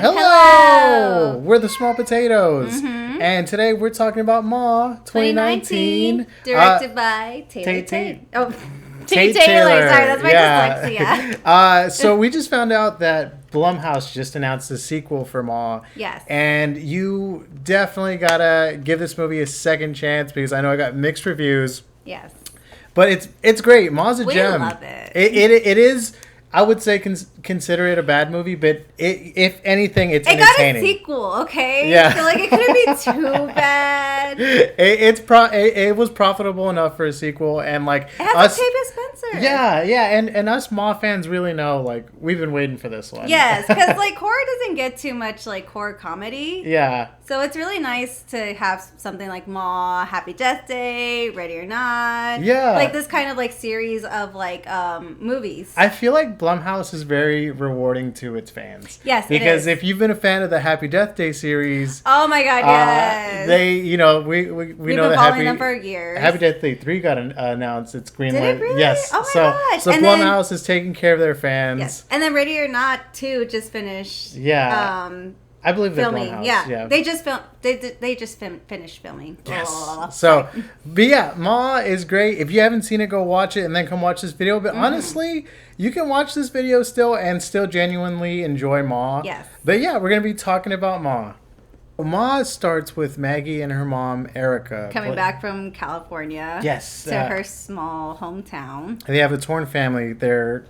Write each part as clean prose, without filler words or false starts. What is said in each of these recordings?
Hello! We're the Small Potatoes. And today we're talking about Ma 2019. Directed by Taylor Tate. Oh, Tate Taylor. Sorry, that's my dyslexia. So we just found out that Blumhouse just announced a sequel for Ma. Yes. And you definitely gotta give this movie a second chance because I know I got mixed reviews. Yes. But it's great. Ma's a gem. We love it. It is. I would say consider it a bad movie, but if anything, it's entertaining. It got a sequel, okay? Yeah. I feel like it couldn't be too bad. It was profitable enough for a sequel, and like it has Octavia Spencer. Yeah, and us Ma fans really know, like, we've been waiting for this one. Yes, because like horror doesn't get too much like horror comedy. Yeah. So it's really nice to have something like Ma, Happy Death Day, Ready or Not. Yeah. Like this kind of like series of like movies. I feel like Blumhouse is very rewarding to its fans. Yes, because if you've been a fan of the Happy Death Day series, oh my God, yes, we know that following them for years. Happy Death Day 3 got announced. It's greenlit. Did it really? Yes. Oh my gosh. So Blumhouse is taking care of their fans. Yes, and then Ready or Not 2 just finished. Yeah. I believe they're filming. Blumhouse. Yeah, they just filmed. They just finished filming. Yes. So, but yeah, Ma is great. If you haven't seen it, go watch it and then come watch this video. But honestly, you can watch this video still and still genuinely enjoy Ma. Yes. But yeah, we're gonna be talking about Ma. Ma starts with Maggie and her mom Erica coming back from California. Yes. To her small hometown. They have a torn family. They're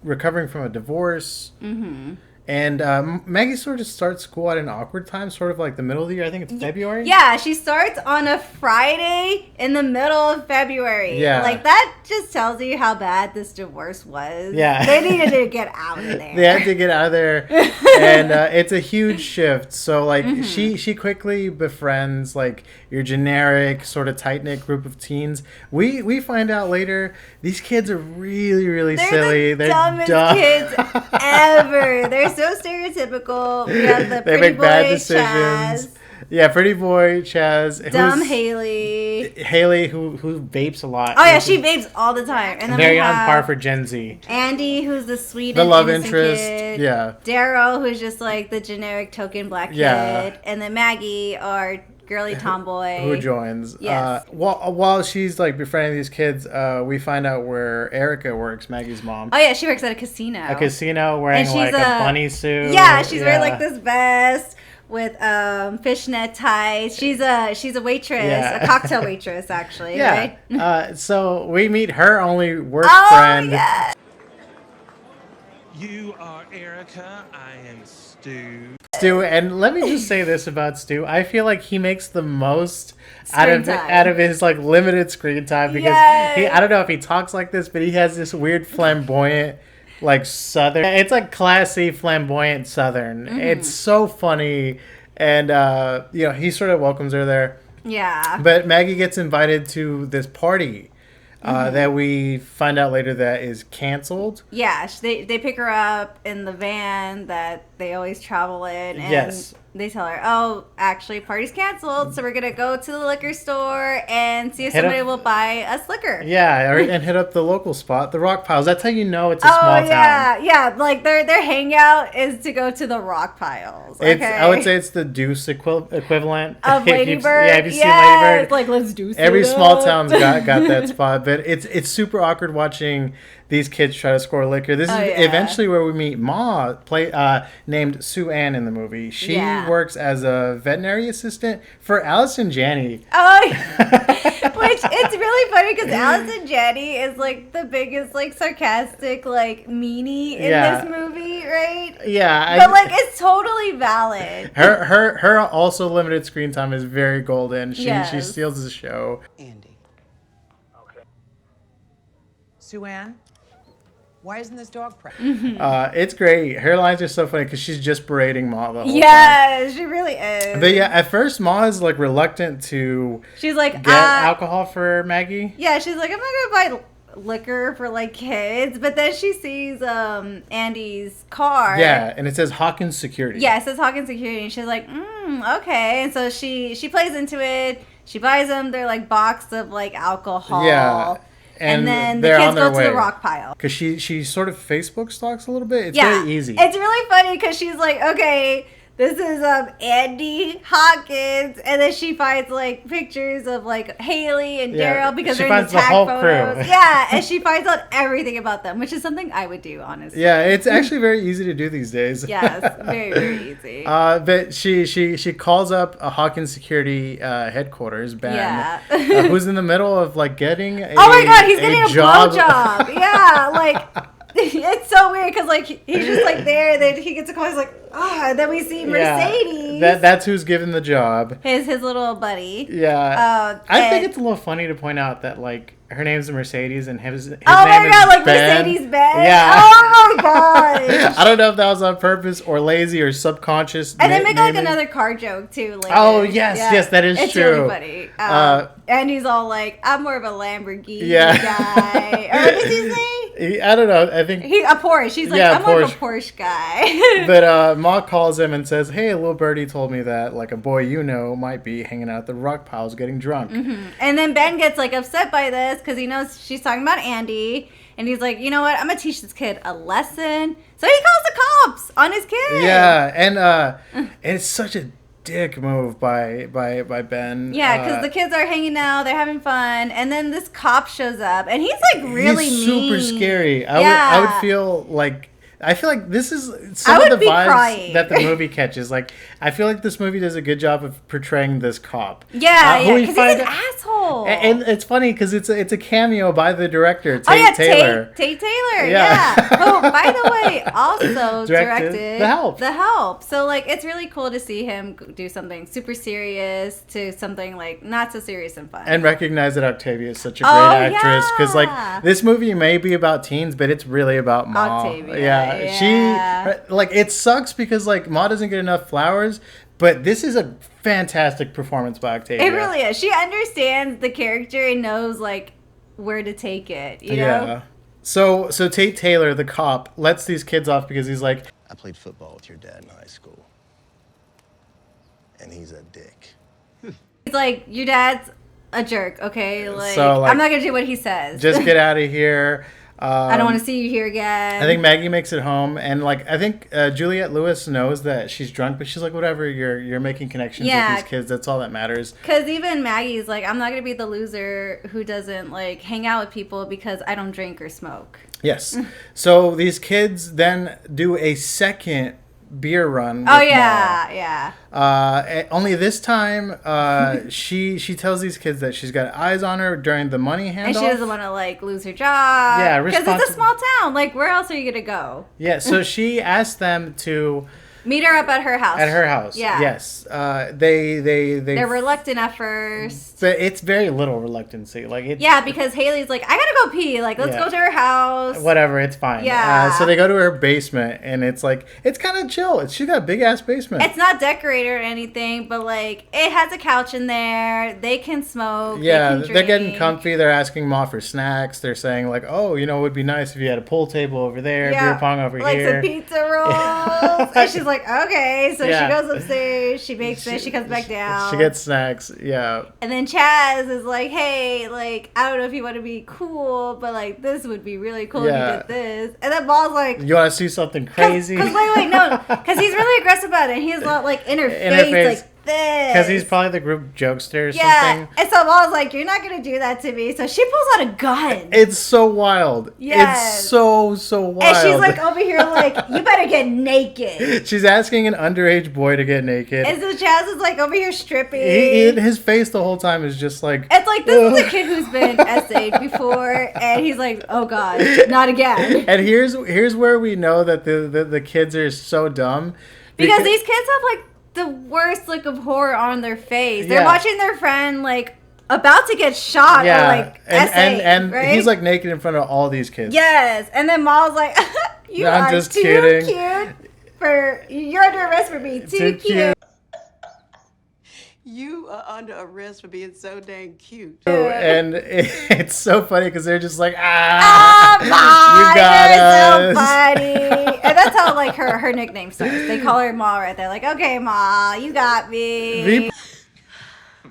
recovering from a divorce. Mm-hmm. And Maggie sort of starts school at an awkward time, sort of like the middle of the year. I think it's February. Yeah, she starts on a Friday in the middle of February. Yeah. Like, that just tells you how bad this divorce was. Yeah. They needed to get out of there. They had to get out of there. And it's a huge shift. So, like, she quickly befriends, like, your generic sort of tight-knit group of teens. We find out later, these kids are really, really silly. They're dumbest kids ever. They're so stereotypical. We have the pretty boy Chaz. Yeah, pretty boy Chaz. Dumb Haley. Haley, who vapes a lot. Oh yeah, she vapes all the time. And then very we have on par for Gen Z. Andy, who's the sweet, the and love innocent interest. kid. Yeah. Daryl, who's just like the generic token black kid, and then Maggie, our girly tomboy who joins. Yes. While she's like befriending these kids, we find out where Erica works, Maggie's mom. Oh yeah, she works at a casino. Wearing like a bunny suit. Yeah, she's wearing like this vest with fishnet ties. She's a waitress, a cocktail waitress actually. Yeah. Right? So we meet her only work oh, friend. Yeah. You are Erica. I am Stu. And let me just say this about Stu. I feel like he makes the most out of his like limited screen time because I don't know if he talks like this, but he has this weird flamboyant like Southern. It's like classy, flamboyant Southern. It's so funny, and he sort of welcomes her there. Yeah. But Maggie gets invited to this party. That we find out later that is canceled. Yeah, they pick her up in the van that they always travel in, and they tell her, oh, actually, party's canceled, so we're going to go to the liquor store and see if somebody will buy us liquor. Yeah, and hit up the local spot, the Rock Piles. That's how you know it's a small town. Yeah, like their hangout is to go to the Rock Piles. Okay? I would say it's the Deuce equivalent. Of Lady Bird. Yeah, have you seen Lady Bird? It's like, let's do Every small town's got that spot, but it's super awkward watching these kids try to score liquor. This is eventually where we meet Ma, named Sue Ann in the movie. She works as a veterinary assistant for Allison Janney. Oh, which it's really funny because Allison Janney is like the biggest like sarcastic like meanie in this movie, right? Yeah, but like it's totally valid. Her also limited screen time is very golden. She steals the show. Andy. Okay. Sue Ann? Why isn't this dog pregnant? It's great. Her lines are so funny because she's just berating Ma the whole time. Yeah, she really is. But yeah, at first Ma is like reluctant to she's like, get alcohol for Maggie. Yeah, she's like, I'm not going to buy liquor for like kids. But then she sees Andy's car. Yeah, and it says Hawkins Security. Yeah, it says Hawkins Security. And she's like, okay. And so she plays into it. She buys them their like box of like alcohol. Yeah. And then the kids go to the rock pile. Because she sort of Facebook stalks a little bit. It's very easy. It's really funny because she's like, okay, this is Andy Hawkins, and then she finds like pictures of like Haley and Daryl because they're in the tag photos. Crew. Yeah, and she finds out everything about them, which is something I would do, honestly. Yeah, it's actually very easy to do these days. Yes, very, very easy. But she calls up a Hawkins security headquarters, Ben, who's in the middle of like getting a oh my god, he's getting a blowjob. Yeah, like. It's so weird because like he's just like there, then he gets a call. He's like, and then we see Mercedes. That's who's given the job. His little buddy. Yeah. I think it's a little funny to point out that like her name's Mercedes and his name is like Ben. Mercedes Ben. Yeah. Oh my gosh. I don't know if that was on purpose or lazy or subconscious. And they make like another car joke too. Later. Oh yes, that is it's true. It's really funny. And he's all like, "I'm more of a Lamborghini guy." Or what does he say? I don't know. I think he's a Porsche. He's like, I'm more of a Porsche guy. But Ma calls him and says, "Hey, a little birdie told me that like a boy you know might be hanging out at the rock piles getting drunk." Mm-hmm. And then Ben gets like upset by this because he knows she's talking about Andy, and he's like, you know what? I'm gonna teach this kid a lesson. So he calls the cops on his kid. Yeah, and it's such a dick move by Ben. Yeah, because the kids are hanging out, they're having fun, and then this cop shows up, and he's like really he's mean. super scary. I would feel like this is some of the vibes crying. that the movie catches. Like, I feel like this movie does a good job of portraying this cop. Yeah, because he's an asshole. And it's funny because it's a cameo by the director, Tate Taylor. Tate Taylor, yeah. Oh, by the way, also directed The Help. The Help. So, like, it's really cool to see him do something super serious to something, like, not so serious and fun. And recognize that Octavia is such a great actress. Because, like, this movie may be about teens, but it's really about Ma. Octavia. Yeah. She, like, it sucks because, like, Ma doesn't get enough flowers, but this is a fantastic performance by Octavia. It really is. She understands the character and knows, like, where to take it, you know? Yeah. So Tate Taylor, the cop, lets these kids off because he's like, I played football with your dad in high school, and he's a dick. He's like, your dad's a jerk, okay? Like, I'm not going to do what he says. Just get out of here. I don't want to see you here again. I think Maggie makes it home, and like I think Juliette Lewis knows that she's drunk, but she's like, whatever, you're making connections with these kids. That's all that matters. Because even Maggie's like, I'm not gonna be the loser who doesn't like hang out with people because I don't drink or smoke. Yes. So these kids then do a second beer run with Ma. Yeah. Only this time, she tells these kids that she's got eyes on her during the money handoff. And she doesn't want to, like, lose her job. Yeah, because it's a small town. Like, where else are you going to go? Yeah, so she asked them to... meet her up at her house. At her house, yeah. Yes. They're reluctant at first. But it's very little reluctancy. Yeah, because Haley's like, I gotta go pee. Like, let's go to her house. Whatever, it's fine. Yeah. So they go to her basement, and it's like, it's kind of chill. She's got a big-ass basement. It's not decorated or anything, but, like, it has a couch in there. They can smoke. Yeah, they can they're getting comfy. They're asking Ma for snacks. They're saying, like, oh, it would be nice if you had a pool table over there, beer pong over here. Like some pizza rolls. And she's like, okay. So she goes upstairs. She makes it. She comes back down. She gets snacks. Yeah. And then Chaz is like, hey, like, I don't know if you want to be cool, but, like, this would be really cool if you did this. And then Ma's like, you want to see something crazy? Because he's really aggressive about it. He's like, in her face, like, this. Because he's probably the group jokester or something. And so Ma's like, you're not going to do that to me. So she pulls out a gun. It's so wild. Yes. It's so wild. And she's like over here like, you better get naked. She's asking an underage boy to get naked. And so Chaz is like over here stripping. His face the whole time is just like... It's like, this is a kid who's been essayed before. And he's like, oh God, not again. And here's where we know that the kids are so dumb. Because these kids have like the worst look of horror on their face. They're watching their friend like about to get shot or like and right? he's like naked in front of all these kids. Yes, and then Ma's like, "You are just too kidding. cute for you're under arrest for being too cute." You are under arrest for being so dang cute. And it's so funny because they're just like, Ma, you got us. So funny. And that's how like her nickname starts. They call her Ma right there. Like, okay, Ma, you got me.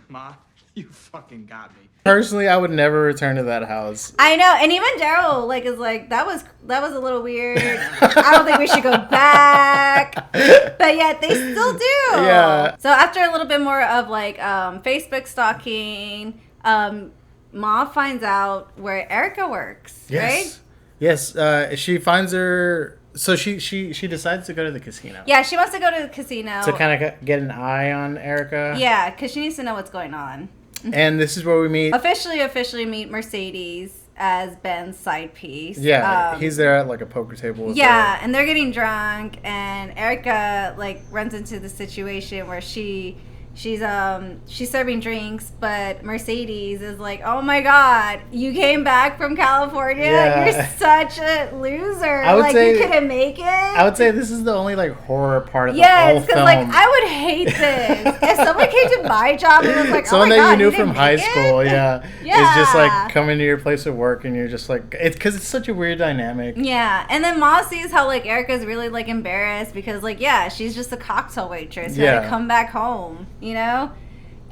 Ma, You fucking got me. Personally, I would never return to that house. I know, and even Daryl like is like that was a little weird. I don't think we should go back, but yet they still do. Yeah. So after a little bit more of like Facebook stalking, Ma finds out where Erica works. Yes. Right? Yes. She finds her. So she decides to go to the casino. Yeah, she wants to go to the casino to kind of get an eye on Erica. Yeah, because she needs to know what's going on. And this is where we meet officially meet Mercedes as Ben's side piece. Yeah, he's there at like a poker table. With her. And they're getting drunk, and Erica like runs into the situation where she's serving drinks, but Mercedes is like, "Oh my God, you came back from California? Yeah. You're such a loser! Like you couldn't make it." I would say this is the only like horror part of the whole film. Because like I would hate this if someone came to my job and was like, someone "Oh my God, that you knew from high school, yeah, is just like coming to your place of work, and you're just like, it's because it's such a weird dynamic. Yeah, and then Ma sees how like Erica's really like embarrassed because like she's just a cocktail waitress who had to come back home, you know.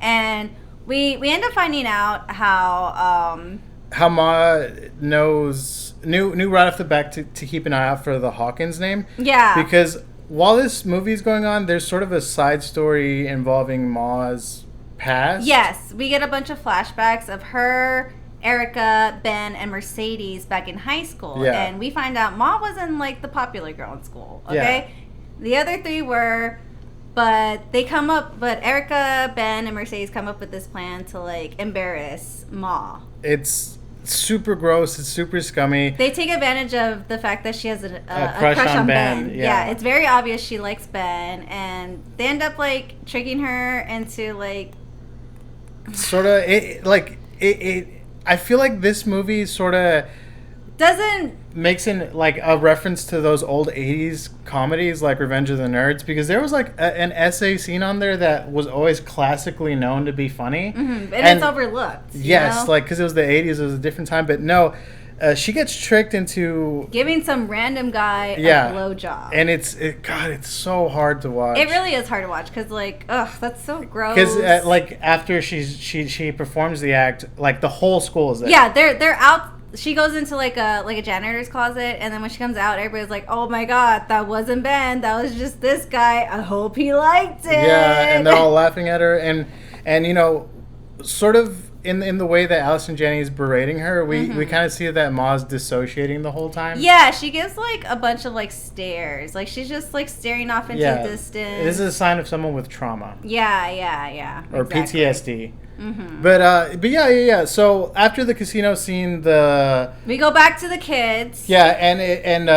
And we end up finding out how Ma knew right off the bat to keep an eye out for the Hawkins name. Yeah. Because while this movie is going on, there's sort of a side story involving Ma's past. Yes, we get a bunch of flashbacks of her, Erica, Ben, and Mercedes back in high school. Yeah. And we find out Ma wasn't like the popular girl in school. Okay. Yeah. The other three were. But Erica, Ben, and Mercedes come up with this plan to like embarrass Ma. It's super gross. It's super scummy. They take advantage of the fact that she has a crush on Ben. Yeah, it's very obvious she likes Ben, and they end up like tricking her into like. Sort of I feel like this movie sort of makes in like a reference to those old 80s comedies like Revenge of the Nerds, because there was like an essay scene on there that was always classically known to be funny, and it's overlooked. Yes, like because it was the 80s, it was a different time, but no, she gets tricked into giving some random guy a blowjob, and it's so hard to watch. It really is hard to watch because like that's so gross. Because like after she performs the act, like the whole school is there. Yeah, they're out. She goes into like a janitor's closet, and then when she comes out, everybody's like, "Oh my God, that wasn't Ben. That was just this guy. I hope he liked it." Yeah, and they're all laughing at her, and you know, sort of in the way that Allison Janney's berating her, we kind of see that Ma's dissociating the whole time. Yeah, she gives like a bunch of like stares, like she's just like staring off into the distance. This is a sign of someone with trauma. Yeah. Or exactly. PTSD. Mm-hmm. But yeah. So after the casino scene, we go back to the kids. Yeah, and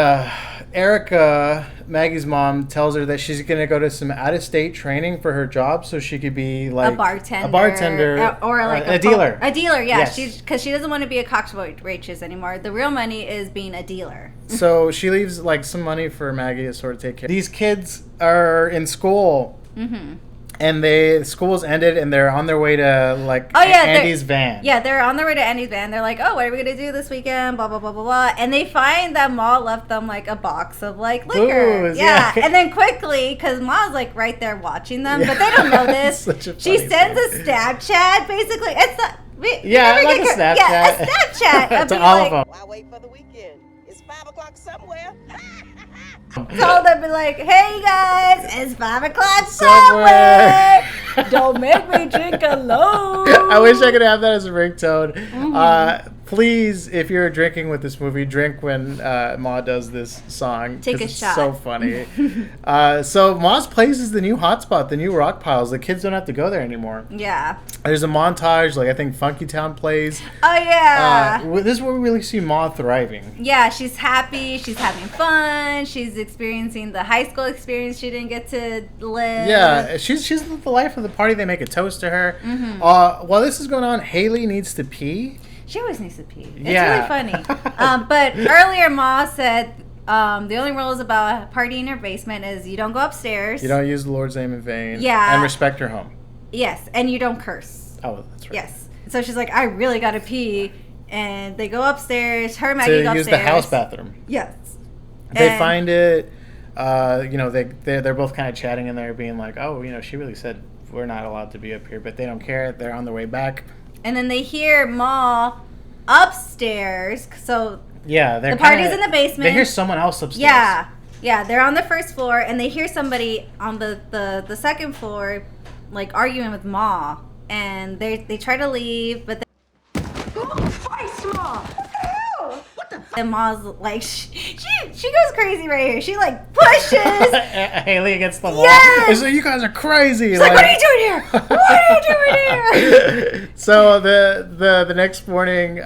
Erica, Maggie's mom, tells her that she's gonna go to some out-of-state training for her job, so she could be like a bartender, or like a dealer. A dealer, yeah. Yes. Because she doesn't want to be a cocktail waitress anymore. The real money is being a dealer. So she leaves like some money for Maggie to sort of take care. These kids are in school. Mm-hmm. And school's ended, and they're on their way to like Andy's van. Yeah, they're on their way to Andy's van. They're like, "Oh, what are we gonna do this weekend?" Blah blah blah blah blah. And they find that Ma left them like a box of like liquor. Booze, yeah. And then quickly, because Ma's like right there watching them, but they don't know this. She sends a Snapchat. Basically, it's a Snapchat. Yeah, a Snapchat to all of them. Why wait for the weekend? It's 5 o'clock somewhere. Told them, be like, "Hey guys, it's 5 o'clock somewhere. Don't make me drink alone." I wish I could have that as a ringtone. Mm-hmm. Please, if you're drinking with this movie, drink when Ma does this song. Take a shot. It's so funny. So Ma's place is the new hotspot, the new rock piles. The kids don't have to go there anymore. Yeah. There's a montage, like I think Funky Town plays. Oh yeah. This is where we really see Ma thriving. Yeah, she's happy. She's having fun. She's experiencing the high school experience she didn't get to live. Yeah, she's the life of the party. They make a toast to her. Mm-hmm. While this is going on, Haley needs to pee. She always needs to pee. It's really funny. But earlier, Ma said the only rules about partying in her basement is you don't go upstairs. You don't use the Lord's name in vain. Yeah. And respect her home. Yes, and you don't curse. Oh, that's right. Yes. So she's like, I really got to pee. And they go upstairs. Her and Maggie go upstairs. To use the house bathroom. Yes. They find it. they're both kind of chatting in there, being like, oh, she really said we're not allowed to be up here, but they don't care. They're on their way back. And then they hear Ma upstairs. So yeah, the party's in the basement. They hear someone else upstairs. Yeah, they're on the first floor, and they hear somebody on the second floor, like arguing with Ma, and they try to leave, but and Ma's like, she goes crazy right here. She like pushes Haley against the wall. Yes! And so you guys are crazy. She's like, what are you doing here? What are you doing here? So the next morning,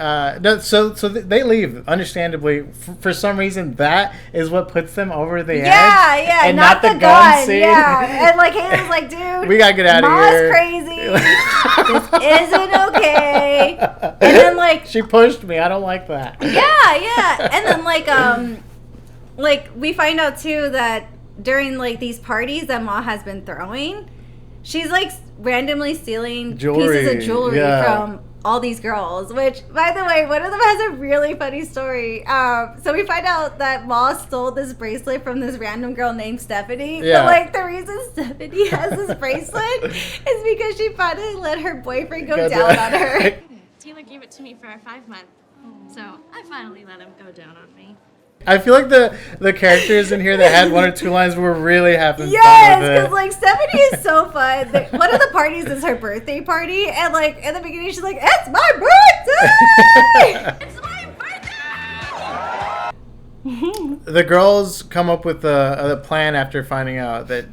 so they leave. Understandably, for some reason, that is what puts them over the edge. Yeah, and not the gun scene. Yeah, and like Haley's like, dude, we gotta get out of here. Ma's crazy. This isn't okay. And then like she pushed me. I don't like that. Yeah. And then like we find out too that during like these parties that Ma has been throwing, she's like randomly stealing pieces of jewelry from all these girls, which, by the way, one of them has a really funny story. So we find out that Ma stole this bracelet from this random girl named Stephanie. Yeah. But like the reason Stephanie has this bracelet is because she finally let her boyfriend go down on her. Taylor gave it to me for our 5-month, so I finally let him go down on me. I feel like the characters in here that had one or two lines were really having fun with it. Yes, because like Stephanie is so fun. One of the parties is her birthday party, and like in the beginning she's like, "It's my birthday! It's my birthday!" The girls come up with a plan after finding out that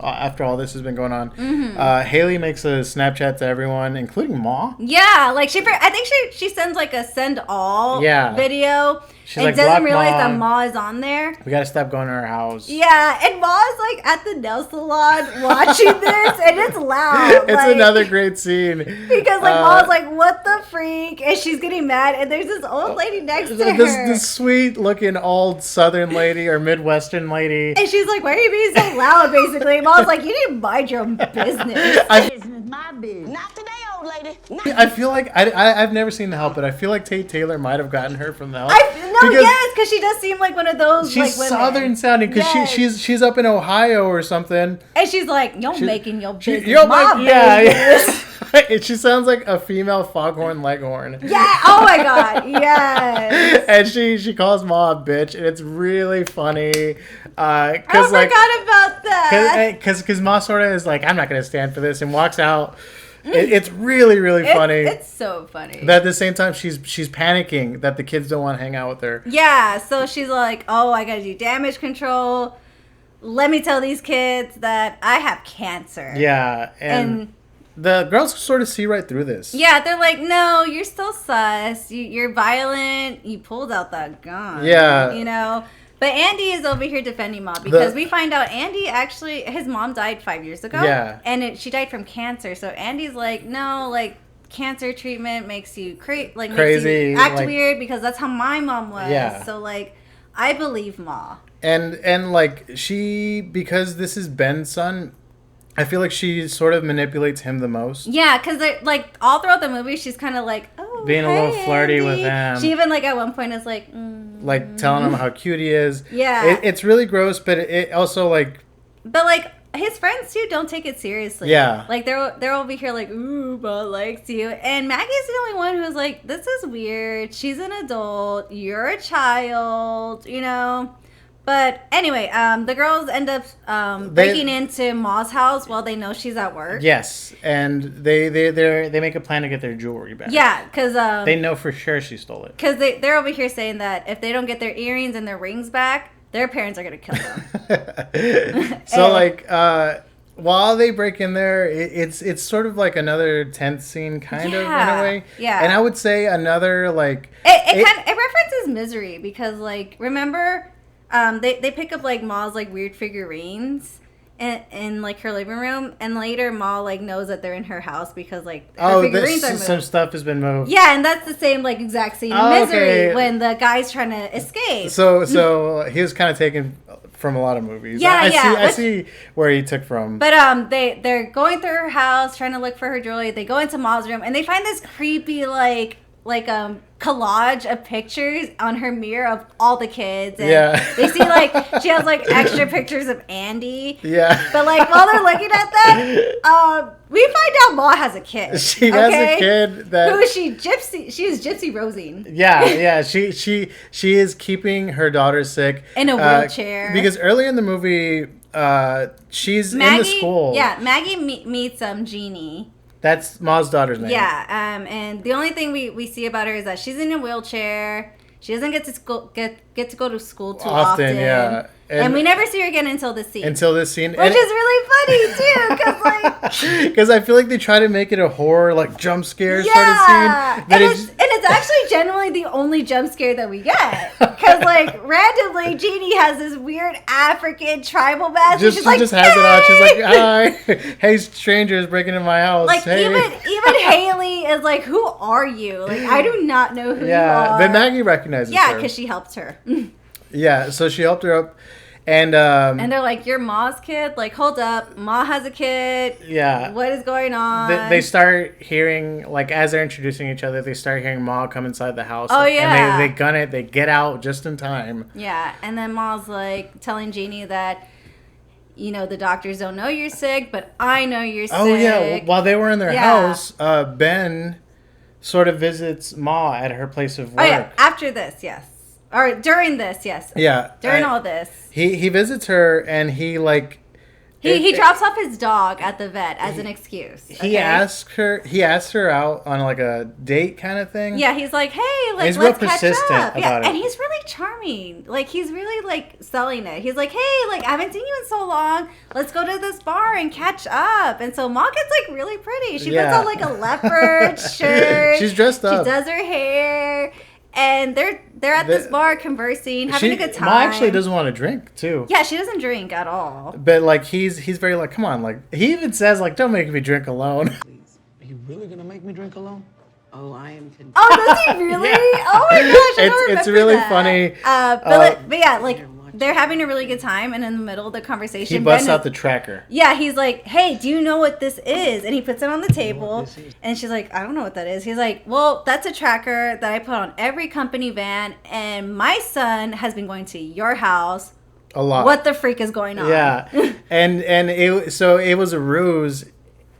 after all this has been going on. Mm-hmm. Haley makes a Snapchat to everyone, including Ma. Yeah, like I think she sends like a send all video. She's and like, doesn't realize Ma. that Ma is on there. We gotta stop going to her house. Yeah, and Ma's like at the nail salon watching this, and it's loud. It's like, another great scene. Because like Ma's like, what the freak? And she's getting mad, and there's this old lady next to her. This sweet looking old Southern lady or Midwestern lady. And she's like, why are you being so loud, basically? Ma's like, you need to mind your own business. Business, my business. Not today, old lady. I feel like I've never seen The Help, but I feel like Tate Taylor might have gotten her from The Help. Yes, because she does seem like one of those. She's like, Southern sounding because she's up in Ohio or something. And she's like, you're making your business. Yeah. She sounds like a female foghorn leghorn. Yeah. Oh my god. Yes. And she calls Ma a bitch, and it's really funny. I forgot about that. Because Ma sort of is like, I'm not gonna stand for this, and walks out. It's really, really funny. It's so funny. But at the same time, she's panicking that the kids don't want to hang out with her. Yeah, so she's like, oh, I gotta do damage control. Let me tell these kids that I have cancer. Yeah, and the girls sort of see right through this. Yeah, they're like, no, you're still sus. You're violent. You pulled out that gun. Yeah. But Andy is over here defending Ma because we find out Andy actually, his mom died 5 years ago. Yeah. And she died from cancer. So Andy's like, no, like, cancer treatment makes you crazy, makes you act weird because that's how my mom was. Yeah. So, like, I believe Ma. And like, because this is Ben's son, I feel like she sort of manipulates him the most. Yeah, because like all throughout the movie, she's kind of like, oh, being a little flirty Andy. With him. She even like at one point is like, like telling him how cute he is. Yeah, it's really gross, but it also like. But like his friends too don't take it seriously. Yeah, like they're over here like, ooh, Ma likes you, and Maggie's the only one who's like, this is weird. She's an adult. You're a child. But anyway, the girls end up breaking into Ma's house while they know she's at work. Yes, and they make a plan to get their jewelry back. Yeah, because they know for sure she stole it. Because they're over here saying that if they don't get their earrings and their rings back, their parents are gonna kill them. So while they break in there, it's sort of like another tense scene, kind of in a way. Yeah, and I would say another like it references Misery because like remember. They pick up like Ma's like weird figurines in like her living room, and later Ma like knows that they're in her house because like her figurines are moved. Some stuff has been moved. Yeah, and that's the same like exact scene in Misery when the guy's trying to escape. So he was kind of taken from a lot of movies. I see where he took from. But they're going through her house trying to look for her jewelry. They go into Ma's room and they find this creepy like collage of pictures on her mirror of all the kids, and they see she has extra pictures of Andy. Yeah. But while they're looking at that, we find out Ma has a kid. She has a kid that who is she? She is Gypsy Rosine. Yeah. She is keeping her daughter sick in a wheelchair because early in the movie, she's in the school. Yeah, Maggie meets Jeannie. That's Ma's daughter's name. Yeah, and the only thing we see about her is that she's in a wheelchair. She doesn't get to go to school too often. Yeah. And we never see her again until this scene. Which is really funny too, because I feel like they try to make it a horror jump scare sort of scene. And it's actually generally the only jump scare that we get. Because randomly Jeannie has this weird African tribal mask. She just has it on. She's like, hi, hey strangers breaking in my house. Hey. Even Haley is like, who are you? I do not know who you are. But Maggie recognizes her. Yeah, because she helped her. Yeah, so she helped her up. And they're like, you're Ma's kid? Hold up. Ma has a kid. Yeah. What is going on? They start hearing, as they're introducing each other, they start hearing Ma come inside the house. Oh, yeah. And they gun it. They get out just in time. Yeah. And then Ma's telling Jeannie that, the doctors don't know you're sick, but I know you're sick. Oh, yeah. While they were in their house, Ben sort of visits Ma at her place of work. Oh, yeah. After this, yes. Or during this, yes. Yeah. During all this. He visits her and he he drops off his dog at the vet as an excuse. Okay? He asks her out on a date kind of thing. Yeah, he's like, hey, he's let's real catch persistent up. about it. And he's really charming. He's really selling it. He's like, hey, I haven't seen you in so long. Let's go to this bar and catch up. And so Ma gets really pretty. She puts on a leopard shirt. She's dressed up. She does her hair. And they're at this bar conversing, having a good time. Ma actually doesn't want to drink too. Yeah, she doesn't drink at all. But he's very come on, he even says don't make me drink alone. Please, are you really gonna make me drink alone? Oh, I am. Oh, does he really? Yeah. Oh my gosh, it's really funny. But yeah, they're having a really good time, and in the middle of the conversation, he busts out the tracker. Yeah, he's like, hey, do you know what this is? And he puts it on the table, and she's like, I don't know what that is. He's like, well, that's a tracker that I put on every company van, and my son has been going to your house a lot. What the freak is going on? Yeah, and it was a ruse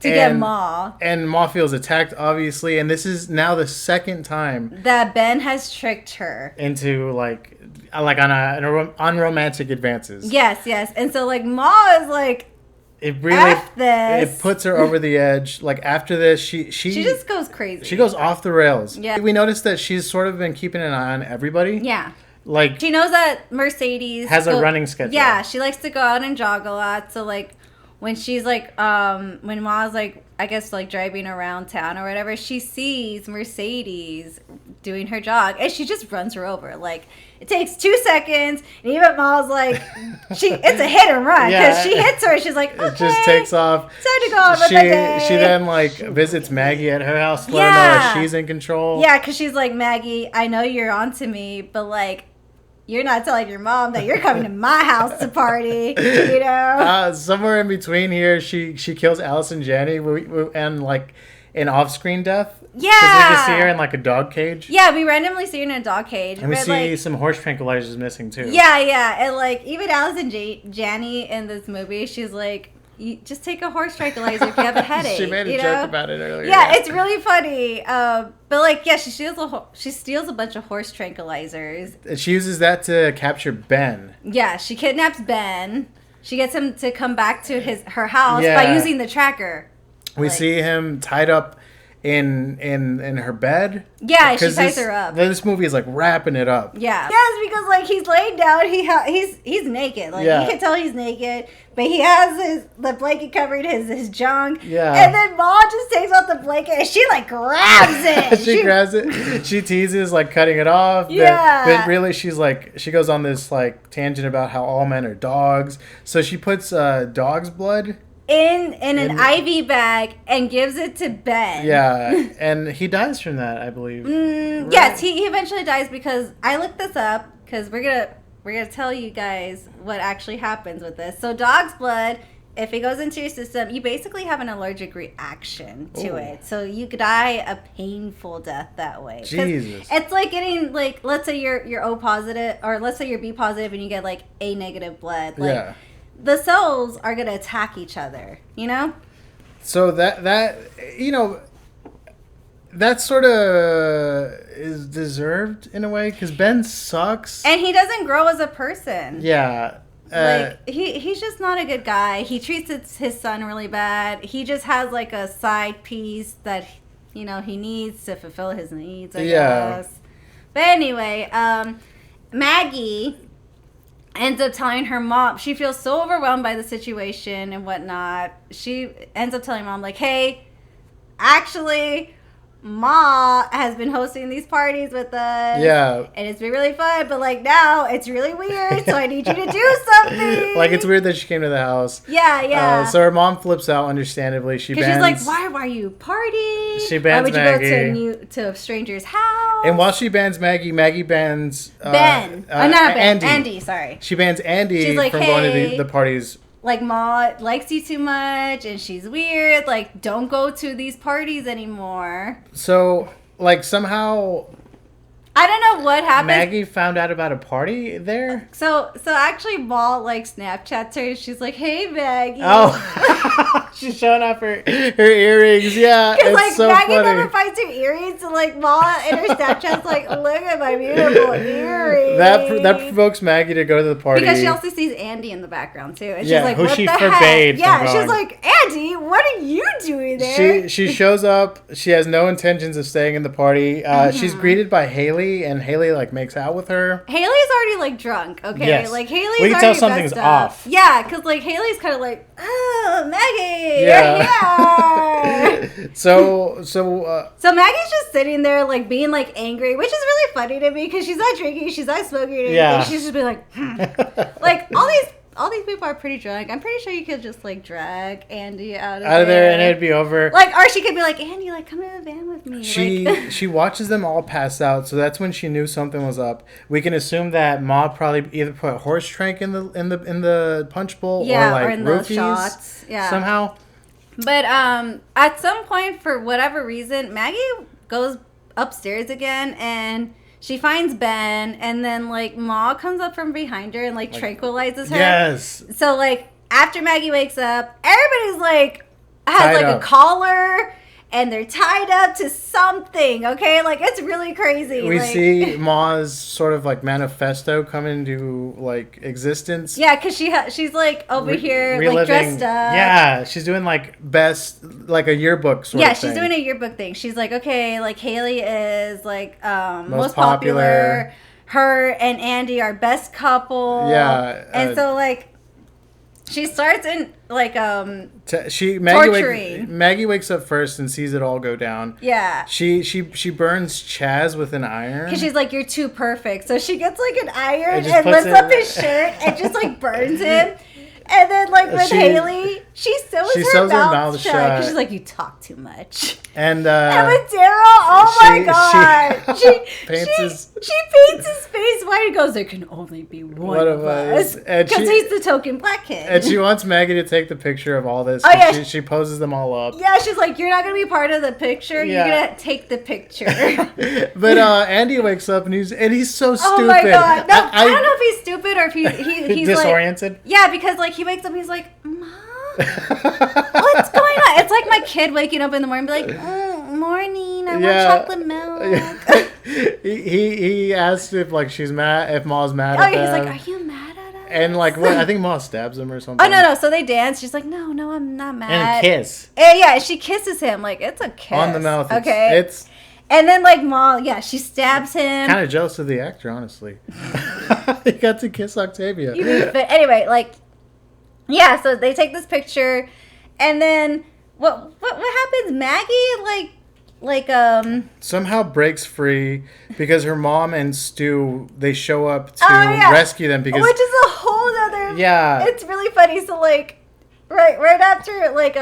to get Ma. And Ma feels attacked, obviously, and this is now the second time that Ben has tricked her into on unromantic advances. Yes. And so Ma is it really F this. It puts her over the edge. After this, she just goes crazy. She goes off the rails. Yeah. We noticed that she's sort of been keeping an eye on everybody. Yeah. She knows that Mercedes has a running schedule. Yeah, she likes to go out and jog a lot. So when she's when Ma's I guess driving around town or whatever, she sees Mercedes doing her jog and she just runs her over. It takes 2 seconds, and even Ma's it's a hit and run because she hits her. She's like, okay, it just takes off. Time to go on with the day. She then visits Maggie at her house to let her know that she's in control. Yeah, because she's like, Maggie, I know you're onto me, but you're not telling your mom that you're coming to my house to party, somewhere in between here, she kills Alice and Janney and an off-screen death. Yeah. Because we can see her in a dog cage. Yeah, we randomly see her in a dog cage. And we see some horse tranquilizers missing too. Yeah. And even Alice and Janney in this movie, she's like, you just take a horse tranquilizer if you have a headache. She made a joke about it earlier. Yeah, it's really funny. But she steals a bunch of horse tranquilizers. And she uses that to capture Ben. Yeah, she kidnaps Ben. She gets him to come back to her house by using the tracker. We see him tied up in her bed. Yeah, she ties her up. This movie is wrapping it up. Yeah. Yes, because he's laying down, he's naked. You can tell he's naked, but he has the blanket covering his junk. Yeah. And then Ma just takes off the blanket and she grabs it. she grabs it. She teases cutting it off. Yeah. But really she's she goes on this tangent about how all men are dogs. So she puts dog's blood in an IV bag and gives it to Ben. Yeah, and he dies from that, I believe. Right. Yes, he eventually dies because I looked this up because we're gonna tell you guys what actually happens with this. So dog's blood if it goes into your system, you basically have an allergic reaction to it. So you could die a painful death that way. Jesus. It's like getting, like, let's say you're O positive, or let's say you're B positive and you get, like, A negative blood. Like, the cells are going to attack each other, you know? So that you know, that sort of is deserved in a way, because Ben sucks. And he doesn't grow as a person. Yeah. Like, he's just not a good guy. He treats his son really bad. He just has, like, a side piece that, you know, he needs to fulfill his needs, I guess. But anyway, Maggie ends up telling her mom, she feels so overwhelmed by the situation and whatnot. She ends up telling mom, like, hey, actually, Ma has been hosting these parties with us. Yeah. And it's been really fun, but, like, now it's really weird, so I need you to do something. Like, it's weird that she came to the house. Yeah. So her mom flips out, understandably. Because she's like, why are you partying? She bans Maggie. Why would you go to a stranger's house? And while she bans Maggie, Maggie bans... Ben. Not Ben. Andy, sorry. She bans Andy from going to the parties. Like, Ma likes you too much, and she's weird. Like, don't go to these parties anymore. So, like, somehow... I don't know what happened. Maggie found out about a party there? So actually, Ma, like, Snapchats her. She's like, hey, Maggie. Oh. She's showing off her earrings. Yeah, because, like, so Maggie funny. never finds her earrings. And, like, Ma in her Snapchat's like, look at my beautiful earrings. That provokes Maggie to go to the party. Because she also sees Andy in the background, too. And she's like, who what she the forbade heck? Yeah, from going. she's like, Andy, what are you doing there? She shows up. She has no intentions of staying in the party. She's greeted by Haley, and Haley, like, makes out with her. Haley's already, like, drunk, okay? Yes. Like, Haley's we can already tell something's off. Yeah, because, like, Haley's kind of like, oh, Maggie, you're here. So Maggie's just sitting there, like, being, like, angry, which is really funny to me because she's not drinking, she's not smoking anything. Yeah. She's just being like, like, all these people are pretty drunk. I'm pretty sure you could just, like, drag Andy out of there and it'd be over. Like, or she could be like, Andy, like, come in the van with me. She watches them all pass out, so that's when she knew something was up. We can assume that Ma probably either put horse trank in the punch bowl, or in roofies the shots. Yeah. Somehow. But at some point, for whatever reason, Maggie goes upstairs again and she finds Ben, and then, like, Ma comes up from behind her and, like, tranquilizes her. Yes. So, like, after Maggie wakes up, everybody's, like, has, tied like, up. A collar, and they're tied up to something, okay? Like, it's really crazy. We like, see Ma's sort of, like, manifesto come into, like, existence. Yeah, because she's, like, over here, reliving, like, dressed up. Yeah, she's doing, like, like, a yearbook sort of thing. Yeah, she's doing a yearbook thing. She's like, okay, like, Haley is, like, most popular. Her and Andy are best couple. Yeah. And so, like, she starts in, like, torturing. Maggie wakes up first and sees it all go down. Yeah. She burns Chaz with an iron. Because she's like, you're too perfect. So she gets, like, an iron and lifts up his shirt and just, like, burns him. And then, like, with Haley, she sews her mouth shut. Because she's like, you talk too much. And with Daryl, oh my God. She paints his face white and goes, there can only be one of us. Because he's the token black kid. And she wants Maggie to take the picture of all this. She poses them all up. Yeah, she's like, you're not going to be part of the picture. Yeah. You're going to take the picture. But Andy wakes up and he's so stupid. Oh my God. No, I don't know if he's stupid or if he's disoriented. Like, yeah, because, like, he wakes up and he's like, Mom, what's going on? It's like my kid waking up in the morning and be like, morning, I want chocolate milk. he asked if, like, she's mad, if Ma's mad at he's them. like, are you mad at us? And, like, what? I think Ma stabs him or something. Oh, no. So they dance. She's like, no, I'm not mad. And kiss. And, yeah, she kisses him. Like, it's a kiss. On the mouth. Okay. It's and then, like, Ma, she stabs him. Kind of jealous of the actor, honestly. He got to kiss Octavia. But anyway, like, yeah, so they take this picture, and then what happens? Maggie, like somehow breaks free because her mom and Stu, they show up to rescue them because, which is a whole other. Yeah, it's really funny. So, like, right after, like,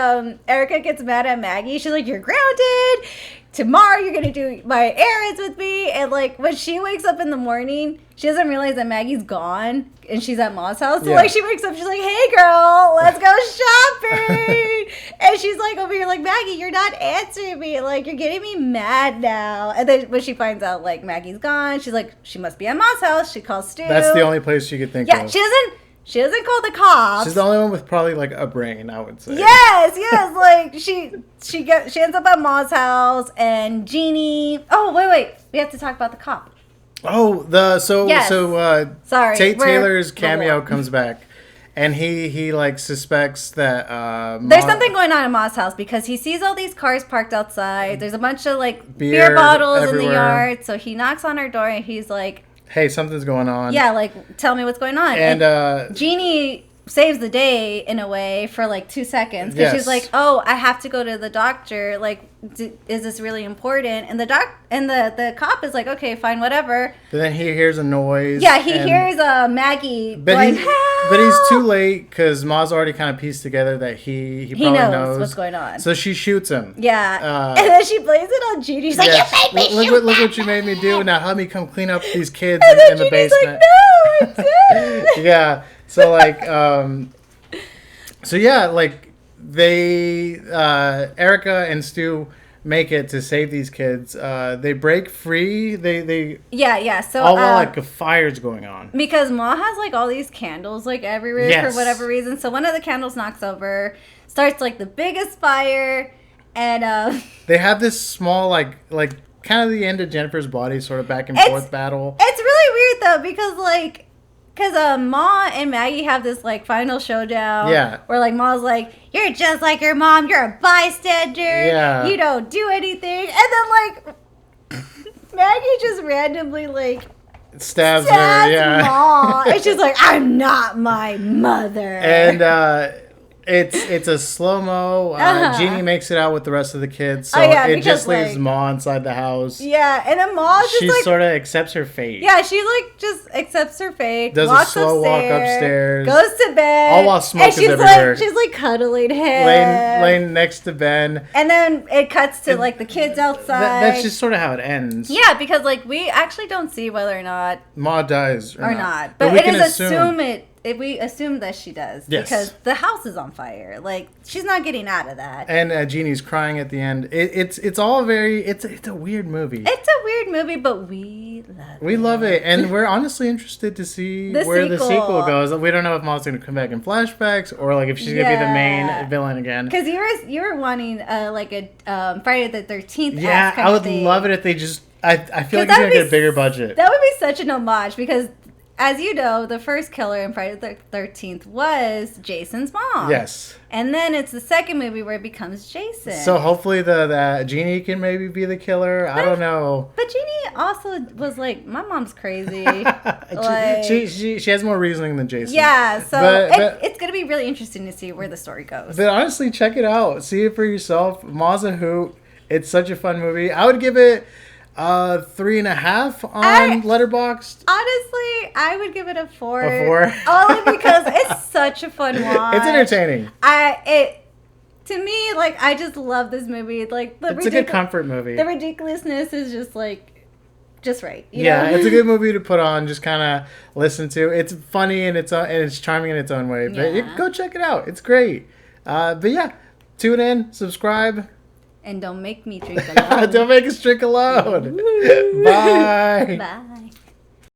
Erica gets mad at Maggie, she's like, you're grounded. tomorrow you're gonna do my errands with me. And like when she wakes up in the morning, she doesn't realize that Maggie's gone and she's at Ma's house. So like she wakes up, she's like, hey girl, let's go shopping. And she's like over here like, Maggie, you're not answering me. Like you're getting me mad now. And then when she finds out like Maggie's gone, she's like, she must be at Ma's house. She calls Stu. That's the only place she could think of. Yeah, she doesn't call the cops. She's the only one with probably like a brain, I would say. Yes, like she ends up at Ma's house and Jeannie. Oh wait, we have to talk about the cop. Oh, sorry, Tate Taylor's cameo comes back, and he like suspects that there's something going on in Ma's house because he sees all these cars parked outside. There's a bunch of like beer bottles everywhere in the yard, so he knocks on her door and he's like, hey, something's going on. Yeah, like, tell me what's going on. And Jeannie saves the day, in a way, for, like, 2 seconds. Because she's like, oh, I have to go to the doctor. Like, is this really important? And the cop is like, okay, fine, whatever. But then he hears a noise. Yeah, he hears Maggie going, help! But he's too late because Ma's already kind of pieced together that he probably knows what's going on. So she shoots him. Yeah. And then she blames it on Jeannie. She's like, you made me shoot Look what you made me do. Now help me come clean up these kids in the Jeannie's basement. Like, no, I did. Yeah. So like, they, Erica and Stu make it to save these kids. They break free. Yeah. So all while like a fire's going on because Ma has like all these candles like everywhere for whatever reason. So one of the candles knocks over, starts like the biggest fire, and they have this small like kind of the end of Jennifer's Body sort of back and forth battle. It's really weird though because Ma and Maggie have this like final showdown. Yeah. Where like Ma's like, you're just like your mom. You're a bystander. Yeah. You don't do anything. And then like Maggie just randomly like stabs her. Yeah. Ma. And she's like, I'm not my mother. And it's a slow-mo. Jeannie makes it out with the rest of the kids, so it just leaves Ma inside the house. Yeah, and then Ma just she sort of accepts her fate. Yeah, she like just accepts her fate. Does a slow walk upstairs. Goes to bed. All while smoke is everywhere. She's like cuddling him. Laying next to Ben. And then it cuts to like the kids outside. That's just sort of how it ends. Yeah, because like we actually don't see whether or not Ma dies or not. But it is assumed we assume that she does. Yes. Because the house is on fire. Like, she's not getting out of that. And Jeannie's crying at the end. It's all very... It's a weird movie. It's a weird movie, but we love it. We love it. And we're honestly interested to see where the sequel goes. We don't know if Ma's going to come back in flashbacks or like if she's going to be the main villain again. Because you were wanting like a Friday the 13th. Yeah, I would love it if they just... I feel like it's going to get a bigger budget. That would be such an homage because... As you know, the first killer in Friday the 13th was Jason's mom. Yes. And then it's the second movie where it becomes Jason. So hopefully the Jeannie can maybe be the killer. I don't know. But Jeannie also was like, my mom's crazy. she has more reasoning than Jason. Yeah, so it's going to be really interesting to see where the story goes. But honestly, check it out. See it for yourself. Ma's a hoot. It's such a fun movie. I would give it 3.5 on Letterboxd. Honestly, I would give it a 4. A 4? Only because it's such a fun watch. It's entertaining. To me, like, I just love this movie. Like, it's a good comfort movie. The ridiculousness is just like, just right. You know? It's a good movie to put on, just kind of listen to. It's funny and it's charming in its own way. But go check it out. It's great. But yeah, tune in, subscribe. And don't make me drink alone. Don't make us drink alone. Bye. Bye.